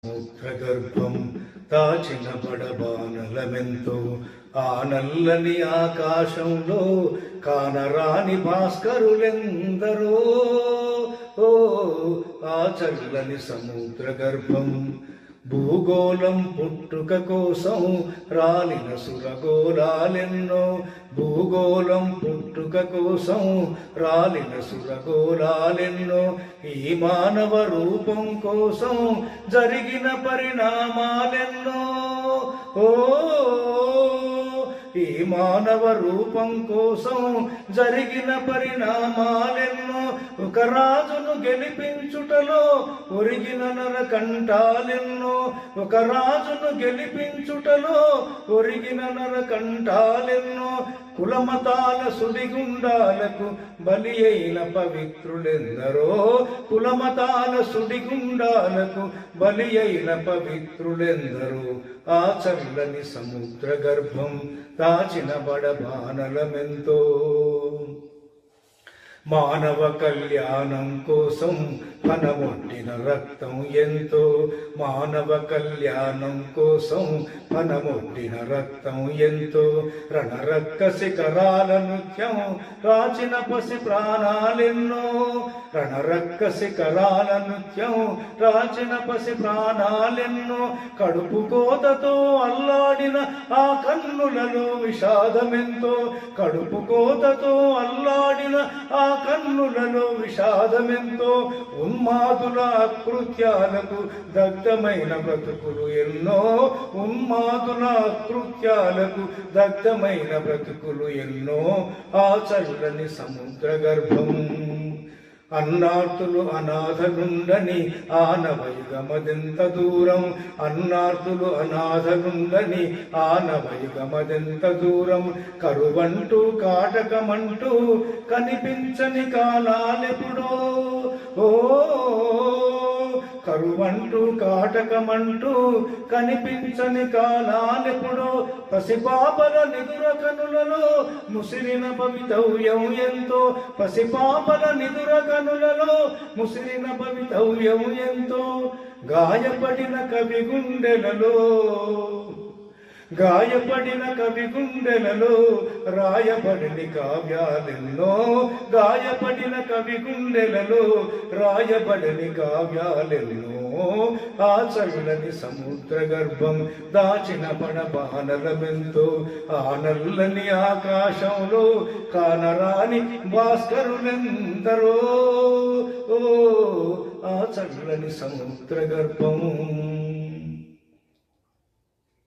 సముద్రగర్భం దాచిన బడబానలమెంతో ఆ నల్లని ఆకాశంలో కానరాని భాస్కరులెందరో. ఓ ఆ చల్లని సముద్రగర్భం భూగోళం పుట్టుక కోసం రాలిన సురగోళాలెన్నో. భూగోళం పుట్టుక కోసం రాలిన సురగోళాలెన్నో. ఈ మానవ రూపం కోసం జరిగిన పరిణామాలెన్నో. ఓ ఈ మానవ రూపం కోసం జరిగిన పరిణామాలెన్నో. ఒక రాజును గెలిపించుటలో ఒరిగిన నరకంఠాలెన్నో. ఒక రాజును గెలిపించుటలో ఒరిగిన నరకంఠాలెన్నో. కులమతాల సుడిగుండాలకు బలి అయిన పవిత్రులెందరో. కులమతాల సుడిగుండాలకు బలి అయిన పవిత్రులెందరో. ఆ చల్లని సముద్ర గర్భం దాచిన బడబానలమెంతో. మానవ కళ్యాణం కోసం పనమొట్టిన రక్తం ఎంతో. మానవ కళ్యాణం కోసం పనమొట్టిన రక్తం ఎంతో. రణరక్క శిఖరాల నృత్యం రాచిన పసి ప్రాణాలెన్నో. రణరక్క శిఖరాల నృత్యం రాచిన పసి ప్రాణాలెన్నో. కడుపు కోతతో అల్లాడిన ఆ కన్నులలో విషాదమెంతో. కడుపు కోతతో అల్లాడిన ఆ కన్నులలో విషాదమెంతో. ఉన్మాదుల అకృత్యాలకు దగ్ధమైన బ్రతుకులు ఎన్నో. ఉన్మాదుల అకృత్యాలకు దగ్ధమైన బ్రతుకులు ఎన్నో. ఆ చల్లని సముద్ర గర్భం అన్నార్తులు అనాథలుండని ఆనవయుగమదెంత దూరం. అన్నార్తులు అనాథలుండని ఆనవయుగమదెంత దూరం. కరువంటూ కాటకమంటూ కనిపించని కాలాలెప్పుడో. ఓ కరువంటూ కాటకమంటూ కనిపించని కాలాలెప్పుడో. పసిపాపల నిదుర కనులలో ముసిరిన భవితవ్యం ఎంతో. పసిపాపల నిదుర కనులలో ముసిరిన భవితవ్యం ఎంతో. గాయపడిన కవి గుండెలలో గాయపడిన కవి గుండెలలో రాయబడిన కావ్యాలెన్నో. గాయపడిన కవి గుండెలలో రాయబడిన కావ్యాలెన్నో. ఆ చల్లని సముద్ర గర్భం దాచిన బడబానలమెంతో. ఆ నల్లని ఆకాశంలో కానరాని భాస్కరులెందరో. ఓ ఆ చల్లని సముద్ర గర్భం.